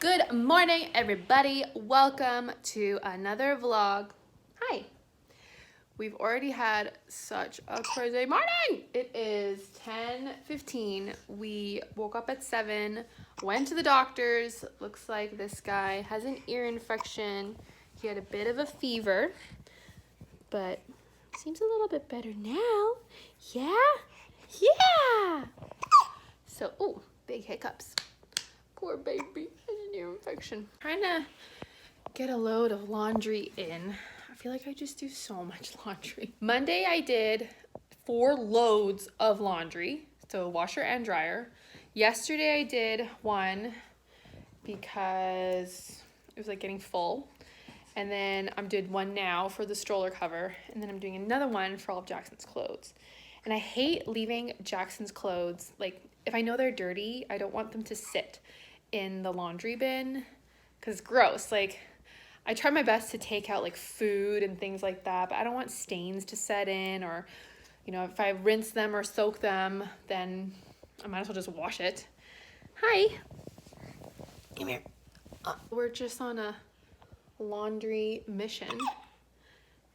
Good morning, everybody. Welcome to another vlog. Hi. We've already had such a crazy morning. It is 10:15. We woke up at 7, went to the doctor's. Looks like this guy has an ear infection. He had a bit of a fever, but seems a little bit better now. Yeah? Yeah! So, oh, big hiccups. Poor baby has an ear infection. Trying to get a load of laundry in. I feel like I just do so much laundry. Monday I did 4 loads of laundry, so washer and dryer. Yesterday I did 1 because it was like getting full. And then I'm doing 1 now for the stroller cover. And then I'm doing another 1 for all of Jackson's clothes. And I hate leaving Jackson's clothes, like if I know they're dirty, I don't want them to sit in the laundry bin because it's gross. Like I try my best to take out like food and things like that, but I don't want stains to set in, or you know, if I rinse them or soak them, then I might as well just wash it. Hi. Come here. We're just on a laundry mission.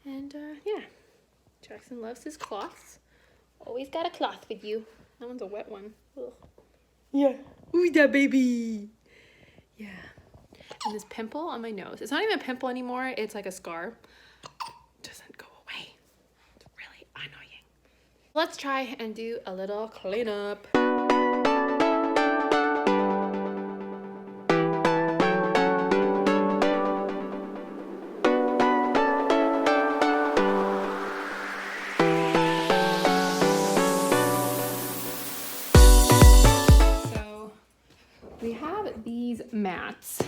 And yeah, Jackson loves his cloths. Always got a cloth with you. That one's a wet one. Ugh. Yeah. Ooh, that baby. Yeah. And this pimple on my nose. It's not even a pimple anymore. It's like a scar. It doesn't go away. It's really annoying. Let's try and do a little cleanup. We have these mats,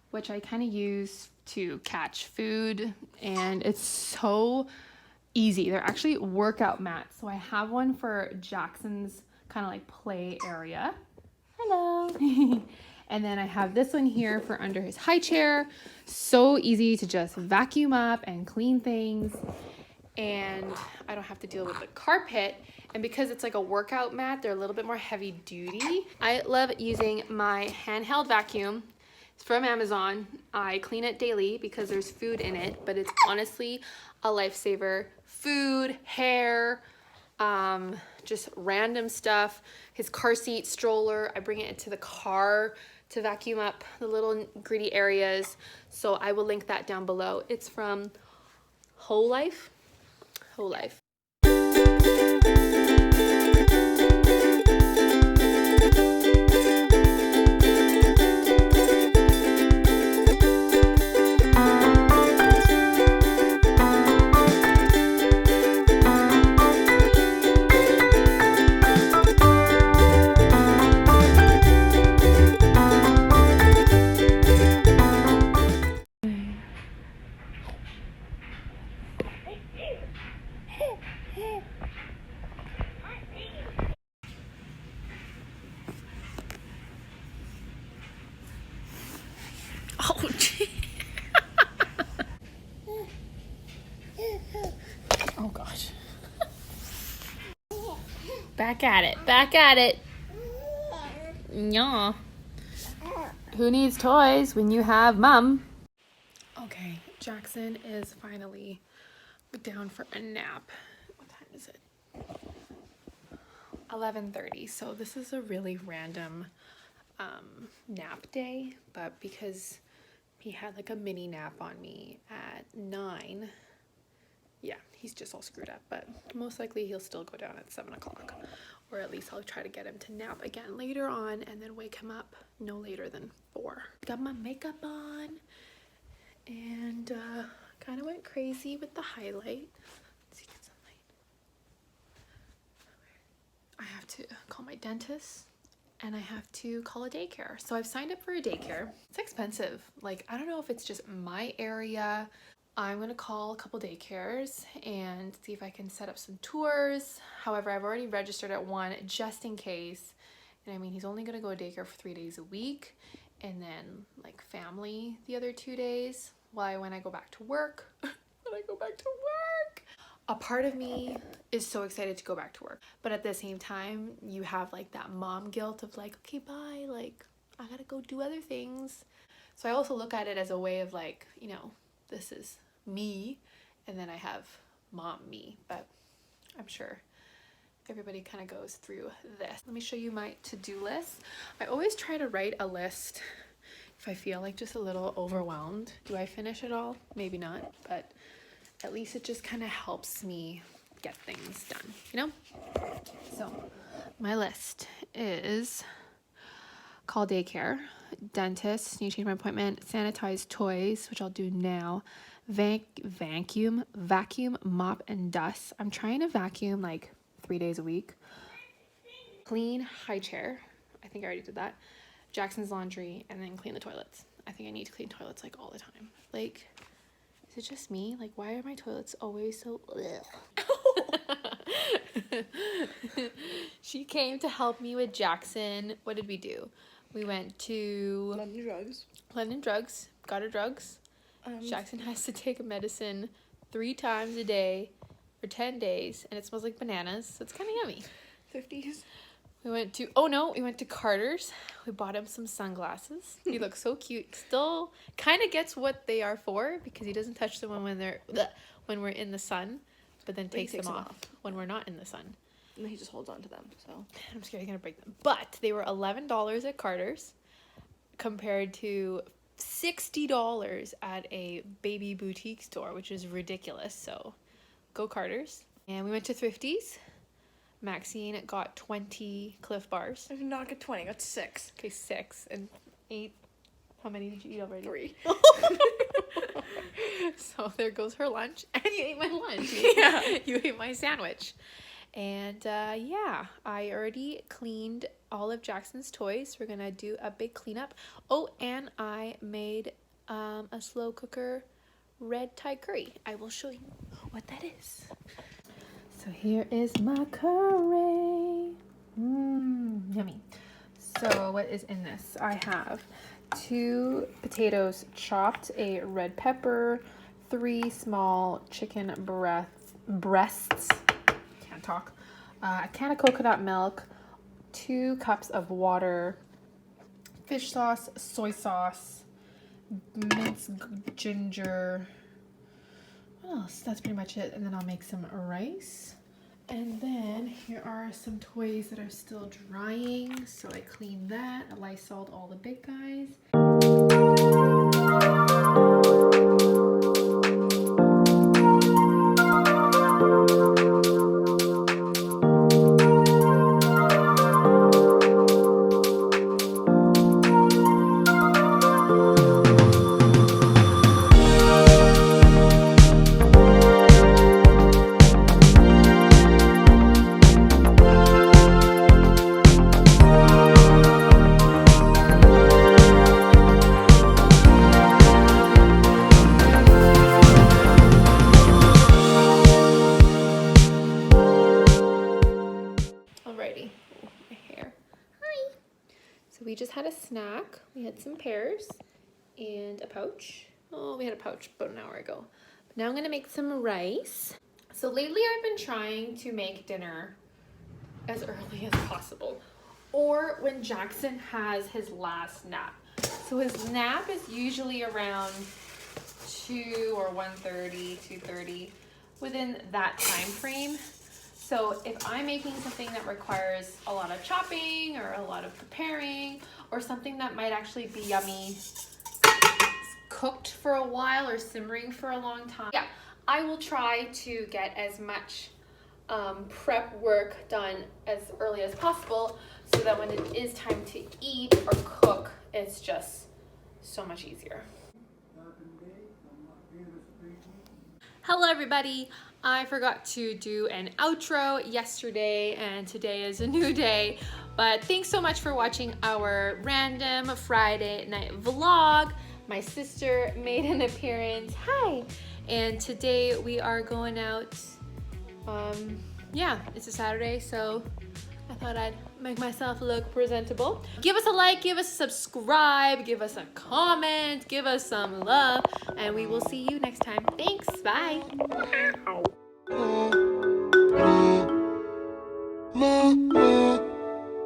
which I kind of use to catch food, and it's so easy. They're actually workout mats. So I have one for Jackson's kind of like play area. Hello. And then I have this one here for under his high chair. So easy to just vacuum up and clean things, and I don't have to deal with the carpet. And because it's like a workout mat, they're a little bit more heavy duty. I love using my handheld vacuum. It's from Amazon. I clean it daily because there's food in it, but it's honestly a lifesaver. Food, hair, just random stuff. His car seat, stroller, I bring it into the car to vacuum up the little gritty areas. So I will link that down below. It's from Whole Life. Whole Life. Oh, gee. Oh, gosh. Back at it. Back at it. Yeah. Who needs toys when you have mom? Okay, Jackson is finally down for a nap. What time is it? 11:30. So this is a really random nap day, but because he had like a mini nap on me at 9, yeah, he's just all screwed up, but most likely he'll still go down at 7 o'clock, or at least I'll try to get him to nap again later on and then wake him up no later than 4. Got my makeup on and kind of went crazy with the highlight. Let's see, get some light. I have to call my dentist and I have to call a daycare. So I've signed up for a daycare. It's expensive. Like, I don't know if it's just my area. I'm gonna call a couple daycares and see if I can set up some tours. However, I've already registered at one just in case. And I mean, he's only gonna go to daycare for 3 days a week, and then like family the other 2 days while when I go back to work. A part of me is so excited to go back to work, but at the same time, you have like that mom guilt of like, okay, bye, like I gotta go do other things. So I also look at it as a way of like, you know, this is me, and then I have mom me, but I'm sure everybody kind of goes through this. Let me show you my to-do list. I always try to write a list if I feel like just a little overwhelmed. Do I finish it all? Maybe not, but at least it just kind of helps me get things done, you know? So my list is call daycare, dentist, need to change my appointment, sanitize toys, which I'll do now, vacuum, mop, and dust. I'm trying to vacuum like 3 days a week. Clean high chair. I think I already did that. Jackson's laundry, and then clean the toilets. I think I need to clean toilets like all the time. Like, is it just me? Like, why are my toilets always so... She came to help me with Jackson. What did we do? We went to London Drugs, got her drugs. Jackson has to take a medicine 3 times a day for 10 days, and it smells like bananas, so it's kind of yummy. 50s. We went to, we went to Carter's. We bought him some sunglasses. He looks so cute. Still kind of gets what they are for, because he doesn't touch them when we're in the sun, but then takes them off when we're not in the sun. And he just holds on to them, so. I'm scared he's gonna break them. But they were $11 at Carter's compared to $60 at a baby boutique store, which is ridiculous. So go Carter's. And we went to Thrifties. Maxine got 20 Cliff Bars. I did not get 20, I got 6. Okay, 6 and 8. How many did you eat already? 3. So there goes her lunch. And you ate my lunch. You ate my sandwich. And yeah, I already cleaned all of Jackson's toys. We're gonna do a big cleanup. Oh, and I made a slow cooker red Thai curry. I will show you what that is. So here is my curry. Yummy. So what is in this? I have 2 potatoes chopped, a red pepper, 3 small chicken breasts, can't talk, a can of coconut milk, 2 cups of water, fish sauce, soy sauce, minced ginger. What else? That's pretty much it. And then I'll make some rice. And then here are some toys that are still drying. So I cleaned that. I Lysoled all the big guys. We just had a snack. We had some pears and a pouch. Oh, we had a pouch about an hour ago. But now I'm gonna make some rice. So lately I've been trying to make dinner as early as possible, or when Jackson has his last nap. So his nap is usually around 2 or 1:30, 2:30, within that time frame. So if I'm making something that requires a lot of chopping or a lot of preparing, or something that might actually be yummy cooked for a while or simmering for a long time, yeah, I will try to get as much prep work done as early as possible, so that when it is time to eat or cook, it's just so much easier. Hello everybody. I forgot to do an outro yesterday, and today is a new day, but thanks so much for watching our random Friday night vlog. My sister made an appearance. Hi. And today we are going out. Yeah, it's a Saturday, so I thought I'd make myself look presentable. Give us a like, give us a subscribe, give us a comment, give us some love, and we will see you next time. Thanks, bye.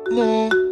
No.